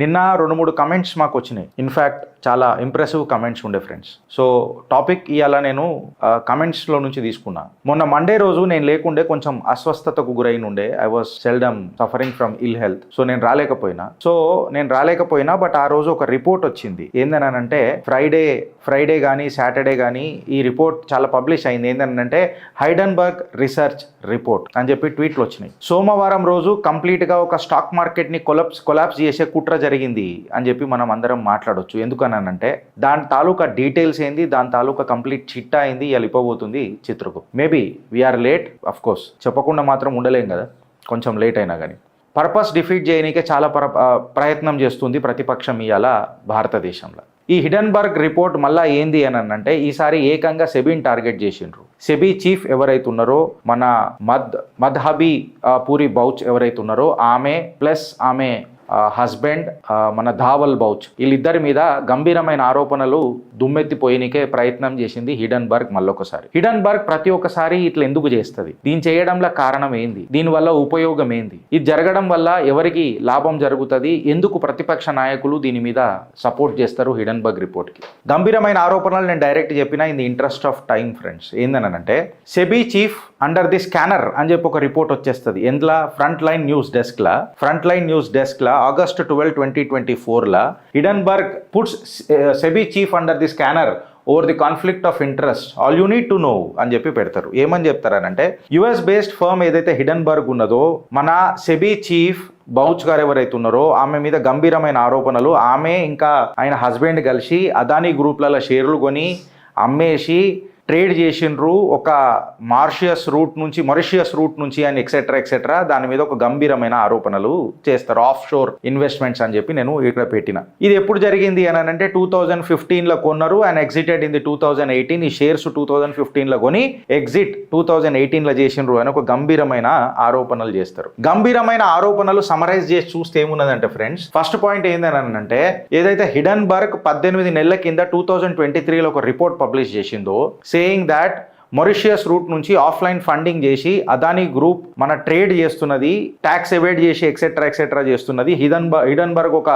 నిన్న 2-3 కమెంట్స్ మాకు వచ్చినాయి. ఇన్ఫ్యాక్ట్ చాలా ఇంప్రెసివ్ కమెంట్స్ ఉండే ఫ్రెండ్స్. సో టాపిక్ ఇవాళ నేను కమెంట్స్లో నుంచి తీసుకున్నా. మొన్న మండే రోజు నేను లేకుండే కొంచెం అస్వస్థతకు గురైన ఉండే. I was seldom suffering from ill health. So నేను రాలేకపోయినా బట్ ఆ రోజు ఒక రిపోర్ట్ వచ్చింది. ఏందనంటే ఫ్రైడే కానీ సాటర్డే కానీ ఈ రిపోర్ట్ చాలా పబ్లిష్ అయింది. ఏంటంటే హైడెన్బర్గ్ రీసెర్చ్ రిపోర్ట్ అని చెప్పి ట్వీట్లు వచ్చినాయి. సోమవారం రోజు కంప్లీట్గా ఒక స్టాక్ మార్కెట్ని కొలాప్స్ చేసే కుట్ర జరిగింది అని చెప్పి మనం అందరం మాట్లాడొచ్చు. ఎందుకనంటే దాని తాలూకా డీటెయిల్స్ ఏంది, దాని తాలూకా కంప్లీట్ చిట్టా అయింది, వెళ్ళిపోబోతుంది చిత్రకు. Maybe we're late, of course చెప్పకుండా మాత్రం ఉండలేం కదా, కొంచెం లేట్ అయినా కానీ. పర్పస్ డిఫీట్ చేయడానికే చాలా ప్రయత్నం చేస్తుంది ప్రతిపక్షం ఇవాళ భారతదేశంలో. ఈ హిడెన్బర్గ్ రిపోర్ట్ మళ్ళీ ఏంది అని అంటే ఈసారి ఏకంగా సెబీని టార్గెట్ చేసిండ్రు. సెబీ చీఫ్ ఎవరైతే ఉన్నారో మన మద్హబీ పూరి బౌచ్ ఎవరైతే ఉన్నారో ఆమె ప్లస్ ఆమె హస్బెండ్ మన ధావల్ బౌచ్, వీళ్ళిద్దరి మీద గంభీరమైన ఆరోపణలు దుమ్మెత్తిపోయినకే ప్రయత్నం చేసింది హిడెన్బర్గ్. మళ్ళొకసారి హిడెన్బర్గ్ ప్రతి ఒక్కసారి ఇట్లా ఎందుకు చేస్తుంది, దీని చేయడంలో కారణం ఏంది, దీనివల్ల ఉపయోగం ఏంది, ఇది జరగడం వల్ల ఎవరికి లాభం జరుగుతుంది, ఎందుకు ప్రతిపక్ష నాయకులు దీని మీద సపోర్ట్ చేస్తారు హిడెన్బర్గ్ రిపోర్ట్కి. గంభీరమైన ఆరోపణలు నేను డైరెక్ట్ చెప్పిన in the interest of time friends. ఏందనంటే SEBI chief under the scanner అని చెప్పి ఒక రిపోర్ట్ వచ్చేస్తుంది. ఎందులో ఫ్రంట్ లైన్ న్యూస్ డెస్క్లా August 12, 2024 Hindenburg puts SEBI chief under the scanner over the conflict of interest, all you need to know అని చెప్పి పెడతారు. ఏమని చెప్తారనంటే యుఎస్ బేస్డ్ ఫర్మ్ ఏదైతే హిడెన్బర్గ్ ఉన్నదో మన సెబీ చీఫ్ బౌచ్ గారు ఎవరైతే ఉన్నారో ఆమె మీద గంభీరమైన ఆరోపణలు, ఆమె ఇంకా ఆయన హస్బెండ్ కలిసి అదానీ గ్రూప్లలో షేర్లు కొని అమ్మేసి ట్రేడ్ చేసిండ్రు ఒక మారిషియస్ రూట్ నుంచి అని ఎక్సెట్రా దాని మీద ఒక గంభీరమైన ఆరోపణలు చేస్తారు. ఆఫ్ షోర్ ఇన్వెస్ట్మెంట్స్ అని చెప్పి నేను ఇక్కడ పెట్టిన. ఇది ఎప్పుడు జరిగింది అని అంటే 2015లో కొన్నారు అండ్ ఎగ్జిటెడ్ ఇన్ ది 2018. ఈ షేర్స్ 2015లో కొని ఎగ్జిట్ 2018లో చేసిండ్రు అని ఒక గంభీరమైన ఆరోపణలు చేస్తారు. గంభీరమైన ఆరోపణలు సమరైజ్ చేసి చూస్తే ఏమున్నదంటే ఫ్రెండ్స్, ఫస్ట్ పాయింట్ ఏందని అంటే ఏదైతే హిడెన్బర్గ్ 18 నెలల కింద 2023లో ఒక రిపోర్ట్ పబ్లిష్ చేసిందో సేయింగ్ దాట్ మారిషియస్ రూట్ నుంచి ఆఫ్లైన్ ఫండింగ్ చేసి అదానీ గ్రూప్ మన ట్రేడ్ చేస్తున్నది, ట్యాక్స్ ఎవేడ్ చేసి ఎక్సెట్రా చేస్తున్నది. హిడెన్బర్గ్ ఒక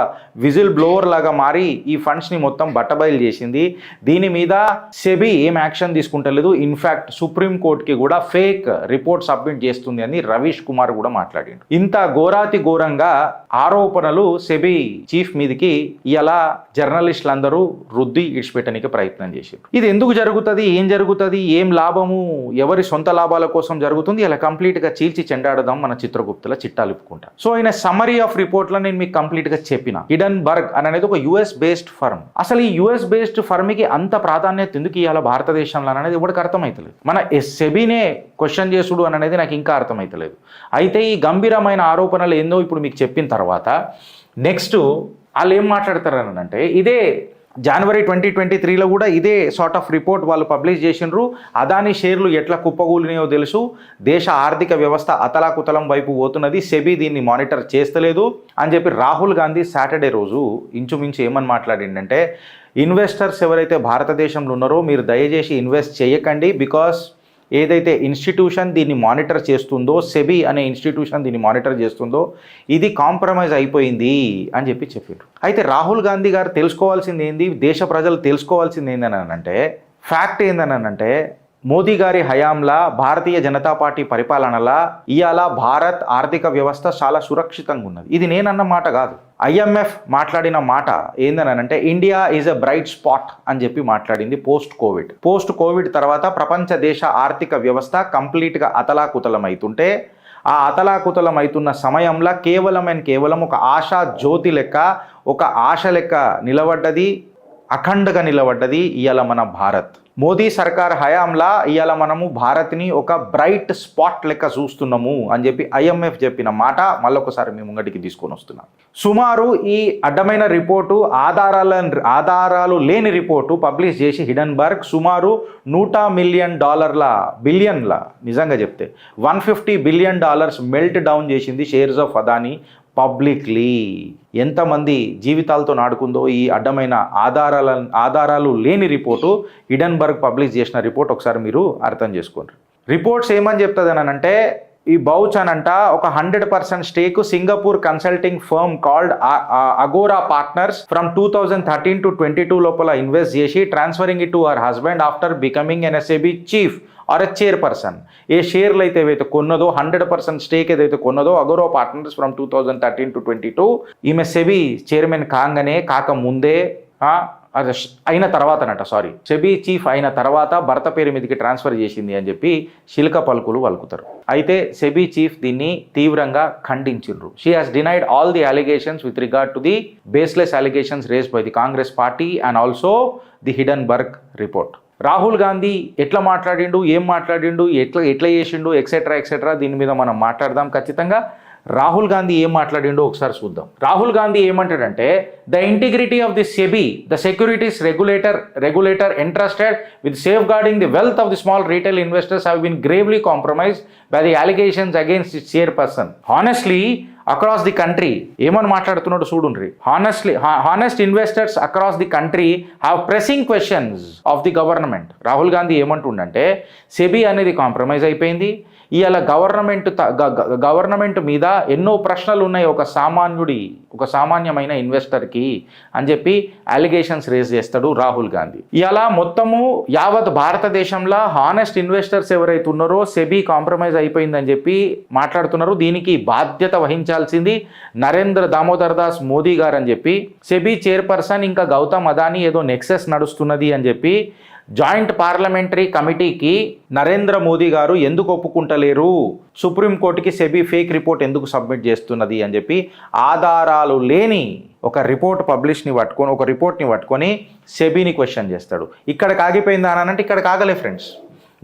విజిల్ బ్లోవర్ లాగా మారి ఈ ఫండ్స్ని మొత్తం బట్టబయలు చేసింది. దీని మీద సెబీ ఏం యాక్షన్ తీసుకుంటలేదు. ఇన్ఫ్యాక్ట్ సుప్రీం కోర్టుకి కూడా ఫేక్ రిపోర్ట్ సబ్మిట్ చేస్తుంది అని రవీష్ కుమార్ కూడా మాట్లాడిండు. ఇంత ఘోరాతి ఘోరంగా ఆరోపణలు సెబీ చీఫ్ మీదకి ఇలా జర్నలిస్టులు అందరూ రుద్ది ఇడిచిపెట్టడానికి ప్రయత్నం చేశారు. ఇది ఎందుకు జరుగుతుంది, ఏం జరుగుతుంది, ఏం లాభము, ఎవరి సొంత లాభాల కోసం జరుగుతుంది, ఇలా కంప్లీట్గా చీల్చి చెండాడదాం మన చిత్రగుప్తుల చిట్టాలిప్పుకుంటా. సో ఆయన సమరీ ఆఫ్ రిపోర్ట్లో నేను మీకు కంప్లీట్గా చెప్పిన. హిడెన్బర్గ్ అనేది ఒక యుఎస్ బేస్డ్ ఫర్మ్. అసలు ఈ యుఎస్ బేస్డ్ ఫర్మ్కి అంత ప్రాధాన్యత ఎందుకు ఇవ్వాలి భారతదేశంలో అనేది ఎవరికి అర్థమవుతలేదు. మన సెబీనే క్వశ్చన్ చేసుడు అనేది నాకు ఇంకా అర్థమవుతలేదు. అయితే ఈ గంభీరమైన ఆరోపణలు ఏందో ఇప్పుడు మీకు చెప్పిన తర్వాత నెక్స్ట్ వాళ్ళు ఏం మాట్లాడతారనంటే ఇదే జనవరి 2023లో కూడా ఇదే సార్ట్ ఆఫ్ రిపోర్ట్ వాళ్ళు పబ్లిష్ చేసిండ్రు. అదానీ షేర్లు ఎట్లా కుప్పగూలినాయో తెలుసు, దేశ ఆర్థిక వ్యవస్థ అతలాకుతలం వైపు పోతున్నది, సెబీ దీన్ని మానిటర్ చేస్తలేదు అని చెప్పి రాహుల్ గాంధీ సాటర్డే రోజు ఇంచుమించు ఏమని మాట్లాడిందంటే ఇన్వెస్టర్స్ ఎవరైతే భారతదేశంలో ఉన్నారో మీరు దయచేసి ఇన్వెస్ట్ చేయకండి, బికాస్ ఏదైతే ఇన్స్టిట్యూషన్ దీన్ని మానిటర్ చేస్తుందో, సెబీ అనే ఇన్స్టిట్యూషన్ దీన్ని మానిటర్ చేస్తుందో ఇది కాంప్రమైజ్ అయిపోయింది అని చెప్పారు. అయితే రాహుల్ గాంధీ గారు తెలుసుకోవాల్సింది ఏంది, దేశ ప్రజలు తెలుసుకోవాల్సింది ఏందనంటే ఫ్యాక్ట్ ఏందనంటే మోదీ గారి హయాంలా భారతీయ జనతా పార్టీ పరిపాలనలా ఇవాళ భారత్ ఆర్థిక వ్యవస్థ చాలా సురక్షితంగా ఉన్నది. ఇది నేనన్న మాట కాదు, IMF మాట్లాడిన మాట. ఏందనంటే India is a bright spot అని చెప్పి మాట్లాడింది. పోస్ట్ కోవిడ్ తర్వాత ప్రపంచ దేశ ఆర్థిక వ్యవస్థ కంప్లీట్గా అతలాకుతలం అవుతుంటే ఆ అతలాకుతలం అవుతున్న సమయంలో కేవలం ఒక ఆశా జ్యోతి లెక్క, ఒక ఆశ లెక్క నిలబడ్డది, అఖండగా నిలబడ్డది ఇవాళ మన భారత్. మోదీ సర్కార్ హయాంలా ఇవాళ మనము భారత్ని ఒక బ్రైట్ స్పాట్ లెక్క చూస్తున్నాము అని చెప్పి IMF చెప్పిన మాట మళ్ళొకసారి మేము ముంగటికి తీసుకొని వస్తున్నాం. సుమారు ఈ అడ్డమైన రిపోర్టు ఆధారాలు లేని రిపోర్టు పబ్లిష్ చేసి హిడెన్బర్గ్ సుమారు $100 బిలియన్ల నిజంగా చెప్తే $150 బిలియన్ మెల్ట్ డౌన్ చేసింది షేర్స్ ఆఫ్ అదానీ పబ్లిక్లీ. ఎంతమంది జీవితాలతో నాడుకుందో ఈ అడ్డమైన ఆధారాలు లేని రిపోర్టు హిడెన్బర్గ్ పబ్లిష్ చేసిన రిపోర్ట్ ఒకసారి మీరు అర్థం చేసుకోండి. రిపోర్ట్స్ ఏమని చెప్తుంది అని అంటే ఈ బౌచ్ అనంట ఒక 100% stake Singapore consulting firm called Agora partners from 2013 to 22 లోపల ఇన్వెస్ట్ చేసి transferring it to our husband after becoming an SEBI chief or a chairperson. ఏ షేర్లు అయితే ఏవైతే కొన్నదో 100% స్టేక్ ఏదైతే కొన్నదో అగోరా పార్ట్నర్స్ ఫ్రమ్ 2013 to 22 ఈమె సెబీ చైర్మన్ కాకముందే అయిన తర్వాతనట సెబీ చీఫ్ అయిన తర్వాత భర్త పేరు మీదకి ట్రాన్స్ఫర్ చేసింది అని చెప్పి శిల్క పలుకులు పలుకుతారు. అయితే సెబీ చీఫ్ దీన్ని తీవ్రంగా ఖండించారు. She has denied all the allegations with regard to the baseless allegations raised by the Congress party and also the Hindenburg report. Rahul Gandhi ఎట్లా మాట్లాడిండు, ఏం మాట్లాడిండు, ఎట్లా చేసిండు, ఎక్సెట్రా దీని మీద మనం మాట్లాడదాం ఖచ్చితంగా. రాహుల్ గాంధీ ఏం మాట్లాడిండో ఒకసారి చూద్దాం. రాహుల్ గాంధీ ఏమంటాడంటే the integrity of the SEBI the securities regulator entrusted with safeguarding the wealth of the small retail investors have been gravely compromised by the allegations against its chairperson. Honestly, across the country ఏమని మాట్లాడుతున్నాడు చూడుండ్రి. Honest investors across the country have pressing questions of the government. Rahul Gandhi ఏమంటుండంటే SEBI అనేది compromise అయిపోయింది. ఇవాళ government మీద ఎన్నో ప్రశ్నలు ఉన్నాయి ఒక సామాన్యమైన ఇన్వెస్టర్కి అని చెప్పి అలిగేషన్స్ రేజ్ చేస్తాడు రాహుల్ గాంధీ. ఇవాళ మొత్తము యావత్ భారతదేశంలో హానెస్ట్ ఇన్వెస్టర్స్ ఎవరైతే ఉన్నారో సెబీ కాంప్రమైజ్ అయిపోయిందని చెప్పి మాట్లాడుతున్నారు. దీనికి బాధ్యత వహించాల్సింది నరేంద్ర దామోదర్ దాస్ మోదీ గారు అని చెప్పి సెబీ చైర్పర్సన్ ఇంకా గౌతమ్ అదానీ ఏదో నెక్సెస్ నడుస్తున్నది అని చెప్పి జాయింట్ పార్లమెంటరీ కమిటీకి నరేంద్ర మోదీ గారు ఎందుకు ఒప్పుకుంటలేరు, సుప్రీంకోర్టుకి సెబీ ఫేక్ రిపోర్ట్ ఎందుకు సబ్మిట్ చేస్తున్నది అని చెప్పి ఆధారాలు లేని ఒక రిపోర్ట్ని పట్టుకొని సెబీని క్వశ్చన్ చేస్తాడు. ఇక్కడికి ఆగిపోయిందా అని అంటే ఇక్కడికి ఆగలే ఫ్రెండ్స్.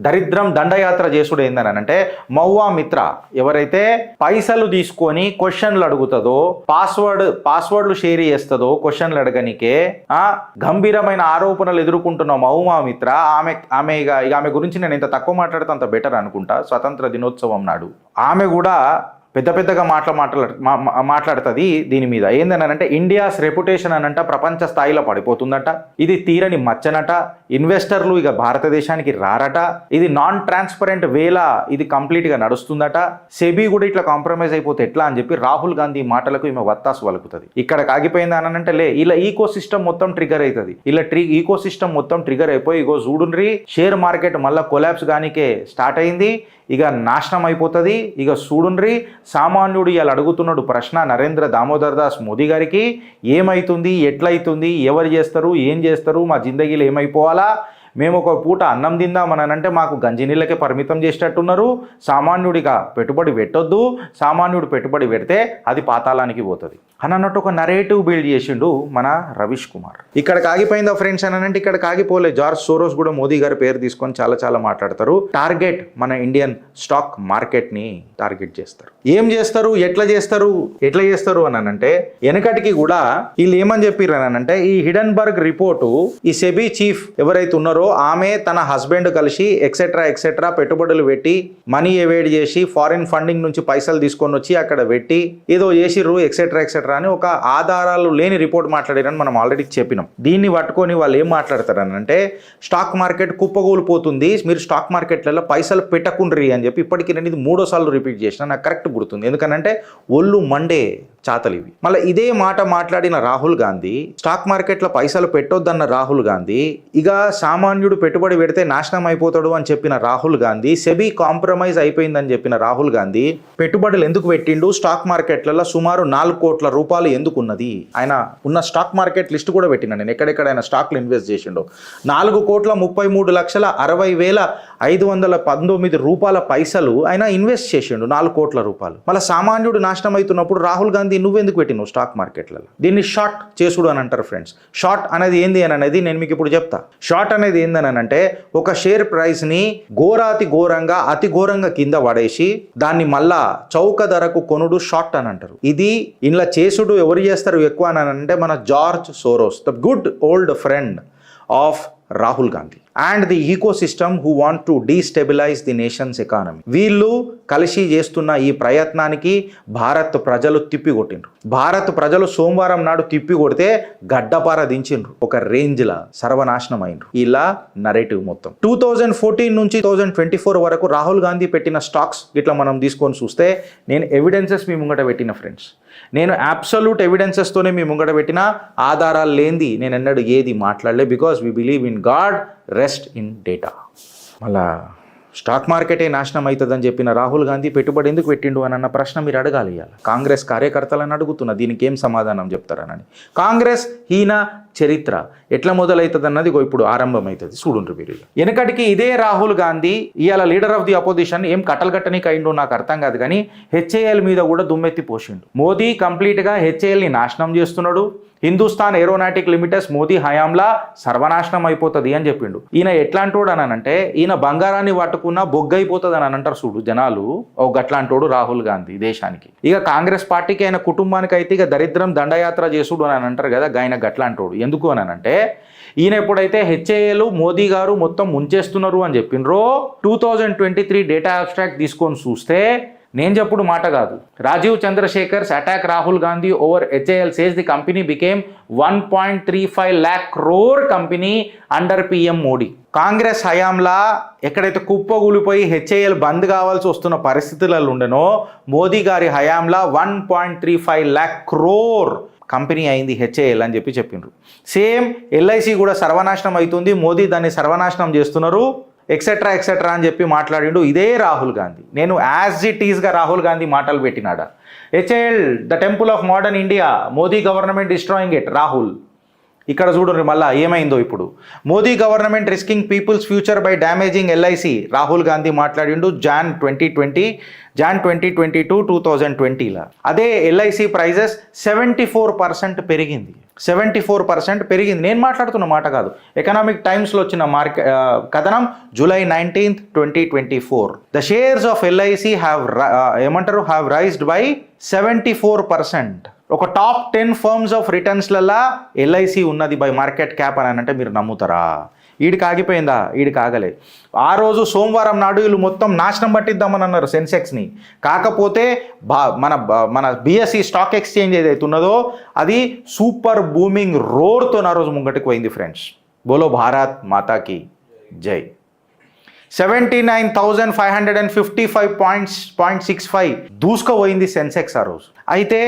దరిద్రం దండయాత్ర చేసుడు ఏందని అంటే మౌవా మిత్ర ఎవరైతే పైసలు తీసుకొని క్వశ్చన్లు అడుగుతుందో పాస్వర్డ్లు షేర్ చేస్తుందో క్వశ్చన్లు అడగనికే గంభీరమైన ఆరోపణలు ఎదుర్కొంటున్న మౌవా మిత్ర ఆమె గురించి నేను ఇంత తక్కువ మాట్లాడితే అంత బెటర్ అనుకుంటా. స్వతంత్ర దినోత్సవం నాడు ఆమె కూడా పెద్దగా మాట్లాడుతుంది దీని మీద. ఏందనంటే ఇండియాస్ రెప్యుటేషన్ అనంట ప్రపంచ స్థాయిలో పడిపోతుందట, ఇది తీరని మచ్చనట, ఇన్వెస్టర్లు ఇక భారతదేశానికి రారట, ఇది నాన్ ట్రాన్స్పరెంట్ వేలా ఇది కంప్లీట్గా నడుస్తుందట, సెబీ కూడా ఇట్లా కాంప్రమైజ్ అయిపోతే ఎట్లా అని చెప్పి రాహుల్ గాంధీ మాటలకు ఈమె వత్తాసు వలుకుతుంది. ఇక్కడ ఆగిపోయింది అని అంటే ఇలా ఈకో సిస్టమ్ మొత్తం ట్రిగర్ అవుతుంది. ఈకో సిస్టమ్ మొత్తం ట్రిగర్ అయిపోయి ఇగో చూడుండ్రి షేర్ మార్కెట్ మళ్ళీ కొలాప్స్ గానికే స్టార్ట్ అయింది, ఇక నాశనం అయిపోతుంది. ఇక చూడుండ్రి సామాన్యుడు ఇలా అడుగుతున్నాడు ప్రశ్న నరేంద్ర దామోదర్ దాస్ మోదీ గారికి, ఏమవుతుంది, ఎట్లయితుంది, ఎవరు చేస్తారు, ఏం చేస్తారు, మా జిందగీలు ఏమైపోవాలా, మేము ఒక పూట అన్నం తిందామనంటే మాకు గంజి నీళ్ళకే పరిమితం చేసేటట్టున్నారు, సామాన్యుడిగా పెట్టుబడి పెట్టొద్దు, సామాన్యుడు పెట్టుబడి పెడితే అది పాతాళానికి పోతుంది అని అన్నట్టు ఒక నరేటివ్ బిల్డ్ చేసిండు మన రవీష్ కుమార్. ఇక్కడికి ఆగిపోయిందా ఫ్రెండ్స్ అని అంటే ఇక్కడికి ఆగిపోలే. జార్జ్ సోరోస్ కూడా మోదీ గారి పేరు తీసుకొని చాలా మాట్లాడతారు. టార్గెట్ మన ఇండియన్ స్టాక్ మార్కెట్ని టార్గెట్ చేస్తారు. ఏం చేస్తారు, ఎట్లా చేస్తారు అని అంటే వెనకటికి కూడా వీళ్ళు ఏమని చెప్పారు అని అంటే ఈ హిడెన్బర్గ్ రిపోర్టు ఈ సెబీ చీఫ్ ఎవరైతే ఉన్నారో ఆమె తన హస్బెండ్ కలిసి ఎక్సెట్రా పెట్టుబడులు పెట్టి మనీ ఎవేడ్ చేసి ఫారిన్ ఫండింగ్ నుంచి పైసలు తీసుకొని వచ్చి అక్కడ పెట్టి ఏదో చేసిర్రు ఎక్సెట్రా అని ఒక ఆధారాలు లేని రిపోర్ట్ మాట్లాడారని మనం ఆల్రెడీ చెప్పినాం. దీన్ని పట్టుకొని వాళ్ళు ఏం మాట్లాడతారని అంటే స్టాక్ మార్కెట్ కుప్పగూలిపోతుంది, మీరు స్టాక్ మార్కెట్లలో పైసలు పెట్టకుండ్రి అని చెప్పి ఇప్పటికీ నేను ఇది 3వ సార్లు రిపీట్ చేసిన, నాకు కరెక్ట్ గుర్తుంది. ఎందుకనంటే ఒళ్ళు మండే చాతలు ఇవి. మళ్ళీ ఇదే మాట మాట్లాడిన రాహుల్ గాంధీ, స్టాక్ మార్కెట్లో పైసలు పెట్టొద్దన్న రాహుల్ గాంధీ, ఇక సామాన్యుడు పెట్టుబడి పెడితే నాశనం అయిపోతాడు అని చెప్పిన రాహుల్ గాంధీ, సెబీ కాంప్రమైజ్ అయిపోయిందని చెప్పిన రాహుల్ గాంధీ పెట్టుబడులు ఎందుకు పెట్టిండు, స్టాక్ మార్కెట్లలో సుమారు 4 కోట్ల రూపాయలు ఎందుకు ఉన్నది, ఆయన ఉన్న స్టాక్ మార్కెట్ లిస్ట్ కూడా పెట్టినా నేను ఎక్కడెక్కడ ఆయన స్టాక్లు ఇన్వెస్ట్ చేసిండో 4,33,60,519 రూపాయల పైసలు ఆయన ఇన్వెస్ట్ చేసిండు, 4 కోట్ల రూపాయలు. మళ్ళీ సామాన్యుడు నాశనం అవుతున్నప్పుడు రాహుల్ గాంధీ నువ్వెందుకు పెట్టినావు స్టాక్ మార్కెట్లలో? దీన్ని షార్ట్ చేసుడు అని అంటారు ఫ్రెండ్స్. షార్ట్ అనేది ఏంది అని అనేది నేను మీకు ఇప్పుడు చెప్తా. షార్ట్ అనేది ఏందని అంటే ఒక షేర్ ప్రైస్ని ఘోరంగా అతి ఘోరంగా కింద పడేసి దాన్ని మళ్ళా చౌక ధరకు కొనుడు షార్ట్ అని అంటారు. ఇది ఇలా చేసుడు ఎవరు చేస్తారు ఎక్కువ అని అంటే మన George Soros, the good old friend of Rahul Gandhi and the ecosystem who want to destabilise the nation's economy. వీళ్ళు కలిసి చేస్తున్న ఈ ప్రయత్నానికి భారత్ ప్రజలు తిప్పికొట్టిండ్రు. భారత్ ప్రజలు సోమవారం నాడు తిప్పి కొడితే గడ్డపార దించిండ్రు. ఒక రేంజ్లా సర్వనాశనం అయినరు. ఇలా నరేటివ్ మొత్తం 2014 నుంచి 2024 వరకు రాహుల్ గాంధీ పెట్టిన స్టాక్స్ ఇట్లా మనం తీసుకొని చూస్తే నేను ఎవిడెన్సెస్ మీ ముంగట పెట్టిన ఫ్రెండ్స్. నేను అబ్సల్యూట్ ఎవిడెన్సెస్తోనే మీ ముంగట పెట్టిన, ఆధారాలు లేనిది నేను ఎన్నడూ ఏది మాట్లాడలే. Because we believe in God, rest in data. మళ్ళా స్టాక్ మార్కెటే నాశనం అవుతుందని చెప్పిన రాహుల్ గాంధీ పెట్టుబడి ఎందుకు పెట్టిండు అని అన్న ప్రశ్న మీరు అడగాలి. ఇవాళ కాంగ్రెస్ కార్యకర్తలను అడుగుతున్నా, దీనికి ఏం సమాధానం చెప్తారనని. కాంగ్రెస్ హీన చరిత్ర ఎట్లా మొదలవుతుంది అన్నది ఇప్పుడు ఆరంభమవుతుంది. చూడుండ్రు మీరు. వెనకటికి ఇదే రాహుల్ గాంధీ ఇవాళ లీడర్ ఆఫ్ ది అపోజిషన్ ఏం కట్టనికి అయిండో నాకు అర్థం కాదు, కానీ హెచ్ఏఎల్ మీద కూడా దుమ్మెత్తి పోసిండు. మోదీ కంప్లీట్గా హెచ్ఏఎల్ని నాశనం చేస్తున్నాడు. హిందుస్థాన్ ఏరోనాటిక్ లిమిటెడ్స్ మోదీ హయాంలా సర్వనాశనం అయిపోతుంది అని చెప్పిండు. ఈయన ఎట్లాంటోడు అని అంటే, ఈయన బంగారాన్ని పట్టుకున్నా బొగ్గైపోతుంది అని అంటారు చూడు జనాలు. ఓ గట్లాంటోడు రాహుల్ గాంధీ దేశానికి. ఇక కాంగ్రెస్ పార్టీకి ఆయన కుటుంబానికి అయితే ఇక దరిద్రం దండయాత్ర చేసుడు అని అంటారు కదా, ఆయన గట్లాంటోడు. ఎందుకు అని అంటే, ఈయన ఎప్పుడైతే హెచ్ఏఎల్ మోదీ గారు మొత్తం ముంచేస్తున్నారు అని చెప్పిండ్రో 2023 డేటా అబ్స్ట్రాక్ట్ తీసుకొని చూస్తే నేను చెప్పుడు మాట కాదు. Rajeev Chandrasekhar's attack Rahul Gandhi over HAL says the company became 1.35 lakh crore company under PM Modi. Congress హయాంలా ఎక్కడైతే కుప్పగూలిపోయి హెచ్ఏఎల్ బంద్ కావాల్సి వస్తున్న పరిస్థితులలో ఉండనో, మోదీ గారి హయాంలా 1.35 lakh crore కంపెనీ అయింది హెచ్ఏఎల్ అని చెప్పిండ్రు. సేమ్ ఎల్ఐసి కూడా సర్వనాశనం అవుతుంది, మోదీ దాన్ని సర్వనాశనం చేస్తున్నారు, ఎక్సెట్రా ఎక్సెట్రా అని చెప్పి మాట్లాడిండు ఇదే రాహుల్ గాంధీ. నేను యాజ్ ఇట్ ఈస్గా రాహుల్ గాంధీ మాటలు పెట్టినాడా. HAL the temple of modern India, Modi government destroying it, Rahul. ఇక్కడ చూడండి మళ్ళీ ఏమైందో ఇప్పుడు. Modi government risking people's future by damaging LIC, Rahul Gandhi మాట్లాడిండు Jan 2022 2020లా. అదే ఎల్ఐసి ప్రైజెస్ 74% పెరిగింది. 74% పెరిగింది. నేను మాట్లాడుతున్న మాట కాదు, ఎకనామిక్ టైమ్స్లో వచ్చిన కథనం July 19th 2024. The shares of LIC have raised by 74%. ఒక టాప్ 10 ఫర్మ్స్ ఆఫ్ రిటర్న్స్లలా ఎల్ఐసి ఉన్నది బై మార్కెట్ క్యాప్ అని అంటే మీరు నమ్ముతారా? ఈడికి ఆగిపోయిందా? ఈడికి ఆగలే. ఆ రోజు సోమవారం నాడు వీళ్ళు మొత్తం నాశనం పట్టిద్దామని అన్నారు సెన్సెక్స్ని. కాకపోతే మన బిఎస్సి స్టాక్ ఎక్స్చేంజ్ ఏదైతే ఉన్నదో అది సూపర్ బూమింగ్ రోర్తో ఆ రోజు ముంగటికి పోయింది ఫ్రెండ్స్. బోలో భారత్ మాతాకి జై. 79,555.65 దూసుకుపోయింది సెన్సెక్స్ ఆ రోజు. అయితే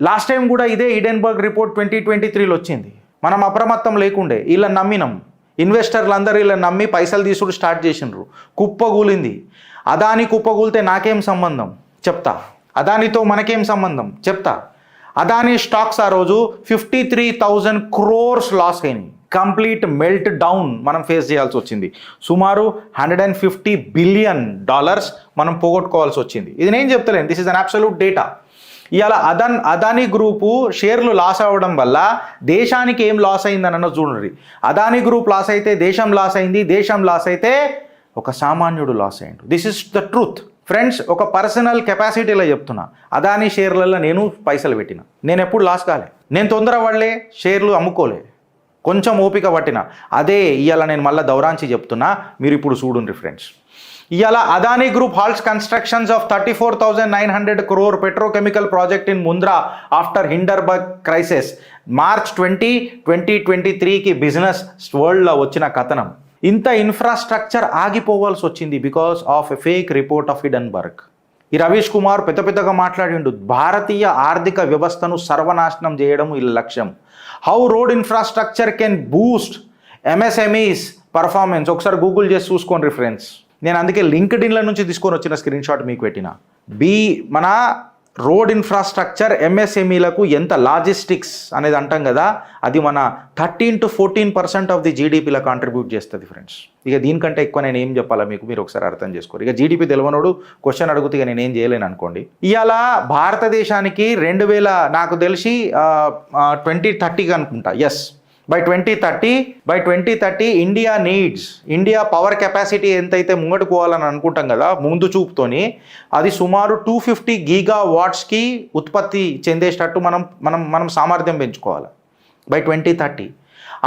లాస్ట్ టైం కూడా ఇదే ఈడెన్బర్గ్ రిపోర్ట్ 2023లో వచ్చింది. మనం అప్రమత్తం లేకుండే వీళ్ళని నమ్మినాం. ఇన్వెస్టర్లు అందరూ వీళ్ళని నమ్మి పైసలు తీసుడు స్టార్ట్ చేసిండ్రు. కుప్పగూలింది. అదాని కుప్పగూలితే నాకేం సంబంధం చెప్తా, అదానితో మనకేం సంబంధం చెప్తా. అదాని స్టాక్స్ ఆ రోజు 53,000 crores లాస్ అయినాయి. కంప్లీట్ మెల్ట్ డౌన్ మనం ఫేస్ చేయాల్సి వచ్చింది. సుమారు $150 billion మనం పోగొట్టుకోవాల్సి వచ్చింది. ఇది నేను చెప్తలేను, this is an absolute data. ఇవాళ అదానీ గ్రూపు షేర్లు లాస్ అవ్వడం వల్ల దేశానికి ఏం లాస్ అయిందని అన్న చూడండి. అదానీ గ్రూప్ లాస్ అయితే దేశం లాస్ అయింది, దేశం లాస్ అయితే ఒక సామాన్యుడు లాస్ అయ్యిండు. This is the truth friends. ఒక పర్సనల్ కెపాసిటీలో చెప్తున్నా, అదానీ షేర్లలో నేను పైసలు పెట్టిన, నేను ఎప్పుడు లాస్ కాలే. నేను తొందర పడలే, షేర్లు అమ్ముకోలే, కొంచెం ఓపిక పట్టిన. అదే ఇవాళ నేను మళ్ళీ దౌరాంచి చెప్తున్నా, మీరు ఇప్పుడు చూడండి ఫ్రెండ్స్. ఇవాళ Adani group halts constructions of 34,900 crore petrochemical project in Mundra after Hindenburg crisis. March 20, 2023కి బిజినెస్ వరల్డ్లో వచ్చిన కథనం. ఇంత ఇన్ఫ్రాస్ట్రక్చర్ ఆగిపోవాల్సి వచ్చింది because of a fake report of Hindenburg. ఈ రవీష్ కుమార్ పెద్దగా మాట్లాడిండు, భారతీయ ఆర్థిక వ్యవస్థను సర్వనాశనం చేయడం వీళ్ళ లక్ష్యం. How road infrastructure can Boost MSMEs performance. ఒకసారి గూగుల్ చేసి చూసుకోండి ఫ్రెండ్స్. నేను అందుకే లింక్డ్ఇన్ల నుంచి తీసుకొని వచ్చిన స్క్రీన్ షాట్ మీకు పెట్టిన. మన రోడ్ ఇన్ఫ్రాస్ట్రక్చర్ ఎంఎస్ఎంఈలకు ఎంత లాజిస్టిక్స్ అనేది అంటాం కదా, అది మన 13 to 14% ఆఫ్ ది జీడిపిలో కాంట్రిబ్యూట్ చేస్తుంది ఫ్రెండ్స్. ఇక దీనికంటే ఎక్కువ నేను ఏం చెప్పాలా మీకు, మీరు ఒకసారి అర్థం చేసుకోరు. ఇక జీడిపి తెలియనోడు క్వశ్చన్ అడుగుతే ఇక నేను ఏం చేయలేను అనుకోండి. ఇవాళ భారతదేశానికి 2000 నాకు తెలిసి 2030 అనుకుంటా, yes by 2030 India power capacity ఎంతైతే ముంగడు పోవాలని అనుకుంటాం కదా ముందు చూపుతోని, అది సుమారు 250 GWకి ఉత్పత్తి చెందేటట్టు మనం సామర్థ్యం పెంచుకోవాలి బై 2030.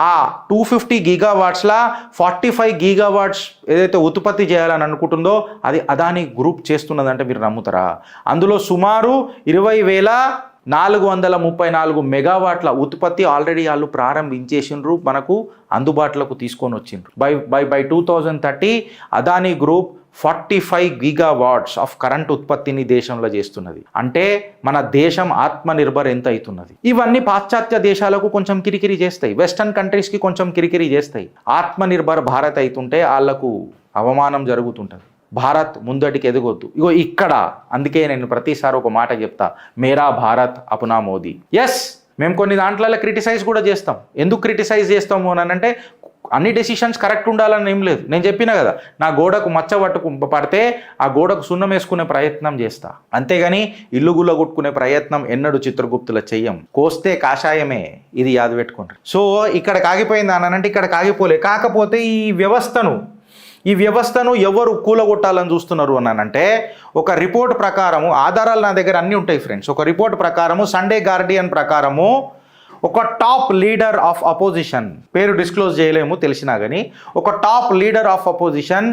ఆ 250 గీగావాట్స్లా 45 గీగావాట్స్ ఏదైతే ఉత్పత్తి చేయాలని అనుకుంటుందో అది అదానీ గ్రూప్ చేస్తున్నదంటే మీరు నమ్ముతారా? అందులో సుమారు 20,434 మెగావాట్ల ఉత్పత్తి ఆల్రెడీ వాళ్ళు ప్రారంభించేసిండ్రు, మనకు అందుబాటులోకి తీసుకొని వచ్చిండ్రు. By 2030 Adani group 45 gigawatts of current ఉత్పత్తిని దేశంలో చేస్తున్నది. అంటే మన దేశం ఆత్మనిర్భర్ ఎంత అవుతున్నది. ఇవన్నీ పాశ్చాత్య దేశాలకు కొంచెం కిరికిరి చేస్తాయి, వెస్టర్న్ కంట్రీస్కి కొంచెం కిరికిరి చేస్తాయి. ఆత్మనిర్భర్ భారత్ అవుతుంటే వాళ్లకు అవమానం జరుగుతుంటుంది. భారత్ ముందటికి ఎదగొద్దు. ఇగో ఇక్కడ అందుకే నేను ప్రతిసారి ఒక మాట చెప్తా, మేరా భారత్ అపునా మోదీ. ఎస్, మేము కొన్ని దాంట్లలో క్రిటిసైజ్ కూడా చేస్తాం. ఎందుకు క్రిటిసైజ్ చేస్తాము అని అంటే అన్ని డెసిషన్స్ కరెక్ట్ ఉండాలని ఏం లేదు. నేను చెప్పిన కదా, నా గోడకు మచ్చ పడితే ఆ గోడకు సున్నం వేసుకునే ప్రయత్నం చేస్తా, అంతేగాని ఇల్లు గుల్ల కొట్టుకునే ప్రయత్నం ఎన్నడూ చిత్రగుప్తుల చెయ్యం. కోస్తే కాషాయమే, ఇది యాది పెట్టుకుంటారు. సో ఇక్కడ కాగిపోయింది అని అంటే ఇక్కడ కాగిపోలే. కాకపోతే ఈ వ్యవస్థను ఎవరు కూలగొట్టాలని చూస్తున్నారు అనంటే, ఒక రిపోర్ట్ ప్రకారము, ఆధారాలు నా దగ్గర అన్నీ ఉంటాయి ఫ్రెండ్స్, ఒక రిపోర్ట్ ప్రకారము, సండే గార్డియన్ ప్రకారము, ఒక టాప్ లీడర్ ఆఫ్ అపోజిషన్, పేరు డిస్క్లోజ్ చేయలేము తెలిసినా కానీ, ఒక టాప్ లీడర్ ఆఫ్ అపోజిషన్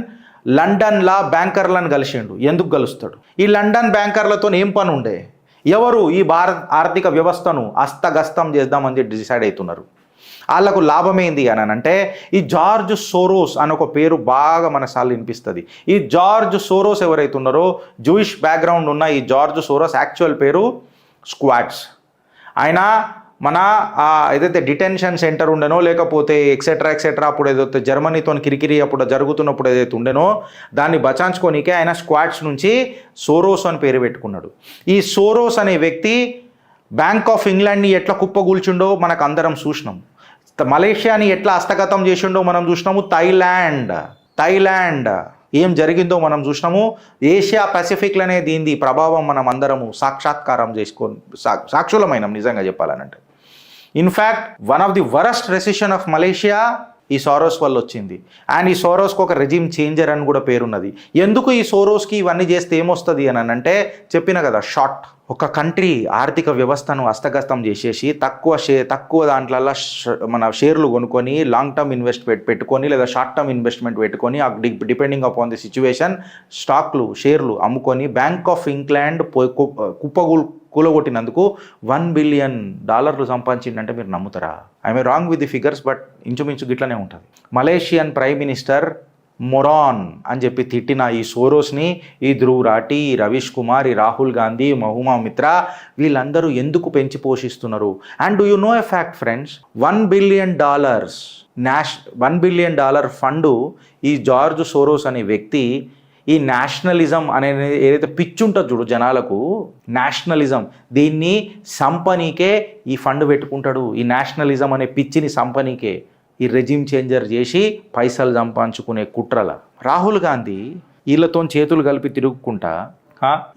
లండన్లా బ్యాంకర్లను కలిసిండు. ఎందుకు కలుస్తాడు? ఈ లండన్ బ్యాంకర్లతో ఏం పని ఉండే? ఎవరు ఈ భారత ఆర్థిక వ్యవస్థను అస్తగస్తం చేద్దామని డిసైడ్ అవుతున్నారు. వాళ్ళకు లాభమైంది అని అంటే, ఈ జార్జ్ సోరోస్ అని ఒక పేరు బాగా మనసార్లు వినిపిస్తుంది. ఈ జార్జ్ సోరోస్ ఎవరైతే ఉన్నారో, జూయిష్ బ్యాక్గ్రౌండ్ ఉన్న ఈ జార్జ్ సోరోస్ యాక్చువల్ పేరు స్క్వాట్స్. ఆయన మన ఏదైతే డిటెన్షన్ సెంటర్ ఉండేనో, లేకపోతే ఎక్సెట్రా అప్పుడు ఏదైతే జర్మనీతో కిరికిరి అప్పుడు జరుగుతున్నప్పుడు ఏదైతే ఉండేనో దాన్ని బచాంచుకోనికే ఆయన స్క్వాట్స్ నుంచి సోరోస్ అని పేరు పెట్టుకున్నాడు. ఈ సోరోస్ అనే వ్యక్తి బ్యాంక్ ఆఫ్ ఇంగ్లాండ్ని ఎట్లా కుప్పగూల్చుండో మనకు అందరం చూసినాం. మలేషియాని ఎట్లా హస్తగతం చేసిండో మనం చూసినాము. థాయిలాండ్ ఏం జరిగిందో మనం చూసినాము. ఏషియా పసిఫిక్లనే దీని ప్రభావం మనం అందరము సాక్షాత్కారం సాక్షులమైనం నిజంగా చెప్పాలనంటే. In fact one of the worst recession of Malaysia ఈ సోరోస్ వల్ల వచ్చింది. అండ్ ఈ సోరోస్కి ఒక రెజిమ్ చేంజర్ అని కూడా పేరున్నది. ఎందుకు ఈ సోరోస్కి ఇవన్నీ చేస్తే ఏమొస్తుంది అని అంటే, చెప్పిన కదా, షార్ట్. ఒక కంట్రీ ఆర్థిక వ్యవస్థను హస్తగస్తం చేసేసి తక్కువ దాంట్లలో మన షేర్లు కొనుక్కొని లాంగ్ టర్మ్ ఇన్వెస్ట్మెంట్ పెట్టుకొని లేదా షార్ట్ టర్మ్ ఇన్వెస్ట్మెంట్ పెట్టుకొని డిపెండింగ్ అపాన్ ది సిచ్యువేషన్ స్టాక్లు షేర్లు అమ్ముకొని బ్యాంక్ ఆఫ్ ఇంగ్లాండ్ కూలగొట్టినందుకు $1 బిలియన్ సంపాదించిందంటే మీరు నమ్ముతారా? I'm wrong with the figures, but ఇంచుమించు గిట్లనే ఉంటుంది. మలేషియన్ ప్రైమ్ మినిస్టర్ మొరాన్ అని చెప్పి తిట్టిన ఈ సోరోస్ని, ఈ ధ్రువ్ రాఠీ, ఈ రవీష్ కుమార్, ఈ రాహుల్ గాంధీ, మహుమా మిత్రా, వీళ్ళందరూ ఎందుకు పెంచి పోషిస్తున్నారు? And do you know a fact friends, $1 billion $1 billion fund ఈ జార్జ్ సోరోస్ అనే వ్యక్తి ఈ నేషనలిజం అనేది ఏదైతే పిచ్చి ఉంటుందో చూడు జనాలకు, నేషనలిజం, దీన్ని సంపనీకే ఈ ఫండ్ పెట్టుకుంటాడు. ఈ నేషనలిజం అనే పిచ్చిని సంపనీకే ఈ రెజిమ్ చేంజర్ చేసి పైసలు సంపాదించుకునే కుట్రల రాహుల్ గాంధీ వీళ్ళతో చేతులు కలిపి తిరుగుకుంటా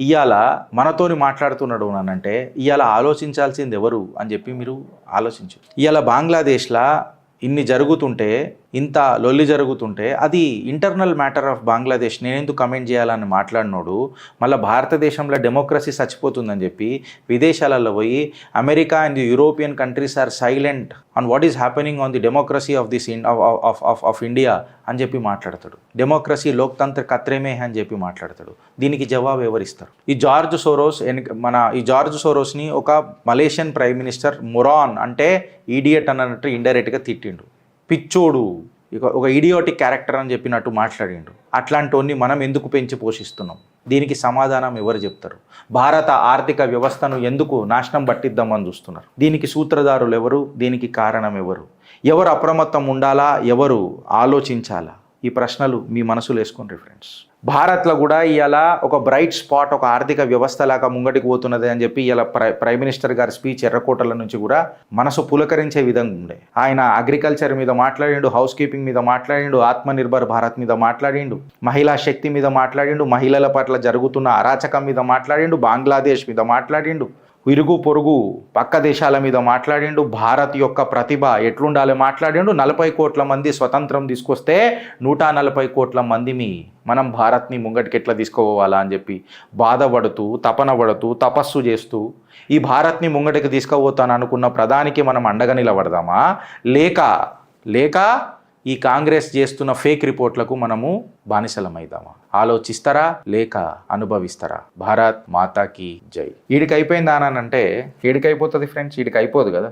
ఇవాళ మనతోని మాట్లాడుతున్నాడు అనంటే, ఇవాళ ఆలోచించాల్సింది ఎవరు అని చెప్పి మీరు ఆలోచించు. ఇవాళ బంగ్లాదేశ్లో ఇన్ని జరుగుతుంటే, ఇంత లొల్లి జరుగుతుంటే, అది ఇంటర్నల్ మ్యాటర్ ఆఫ్ బంగ్లాదేశ్, నేనెందుకు కమెంట్ చేయాలని మాట్లాడినోడు మళ్ళీ భారతదేశంలో డెమోక్రసీ చచ్చిపోతుందని చెప్పి విదేశాలలో పోయి America and the European countries are silent on what is happening on the democracy of this of India అని చెప్పి మాట్లాడతాడు. డెమోక్రసీ లోక్తంత్ర కత్రేమే అని చెప్పి మాట్లాడతాడు. దీనికి జవాబు ఎవరిస్తారు? ఈ జార్జ్ సోరోస్ని ఒక మలేషియన్ ప్రైమ్ మినిస్టర్ మొరాన్ అంటే ఈడియట్ అన్నట్టు ఇండైరెక్ట్గా తిట్టిండు. పిచ్చోడు, ఒక ఇడియోటిక్ క్యారెక్టర్ అని చెప్పినట్టు మాట్లాడిండు. అట్లాంటి మనం ఎందుకు పెంచి పోషిస్తున్నాం? దీనికి సమాధానం ఎవరు చెప్తారు? భారత ఆర్థిక వ్యవస్థను ఎందుకు నాశనం పట్టిద్దామని చూస్తున్నారు? దీనికి సూత్రధారులు ఎవరు? దీనికి కారణం ఎవరు? ఎవరు అప్రమత్తం ఉండాలా? ఎవరు ఆలోచించాలా? ఈ ప్రశ్నలు మీ మనసులో వేసుకోండి ఫ్రెండ్స్. భారత్లో కూడా ఇవాళ ఒక బ్రైట్ స్పాట్, ఒక ఆర్థిక వ్యవస్థ లాగా ముంగటికి పోతున్నది అని చెప్పి ఇవాళ ప్రైమ్ మినిస్టర్ గారి స్పీచ్ ఎర్రకోటల నుంచి కూడా మనసు పులకరించే విధంగా ఉండే. ఆయన అగ్రికల్చర్ మీద మాట్లాడిండు, హౌస్ కీపింగ్ మీద మాట్లాడిండు, ఆత్మనిర్భర్ భారత్ మీద మాట్లాడిండు, మహిళా శక్తి మీద మాట్లాడిండు, మహిళల పట్ల జరుగుతున్న అరాచకం మీద మాట్లాడిండు, బంగ్లాదేశ్ మీద మాట్లాడిండు. ఇరుగు పొరుగు పక్క దేశాల మీద మాట్లాడిండు, భారత్ యొక్క ప్రతిభ ఎట్లుండాలి మాట్లాడిండు. 40 కోట్ల మంది స్వతంత్రం తీసుకొస్తే 140 కోట్ల మందిని మనం భారత్ని ముంగటికి ఎట్లా తీసుకోవాలా అని చెప్పి బాధపడుతూ, తపన పడుతూ, తపస్సు చేస్తూ ఈ భారత్ని ముంగటికి తీసుకుపోతాను అనుకున్న ప్రధానికి మనం అండగా నిలబడదామా, లేక ఈ కాంగ్రెస్ చేస్తున్న ఫేక్ రిపోర్ట్లకు మనము బానిసలమైదామా? ఆలోచిస్తారా లేక అనుభవిస్తారా? భారత్ మాతాకి జై. ఈడికి అయిపోయిందా అని అంటే ఈడికి అయిపోతుంది ఫ్రెండ్స్, ఈడికి అయిపోదు కదా.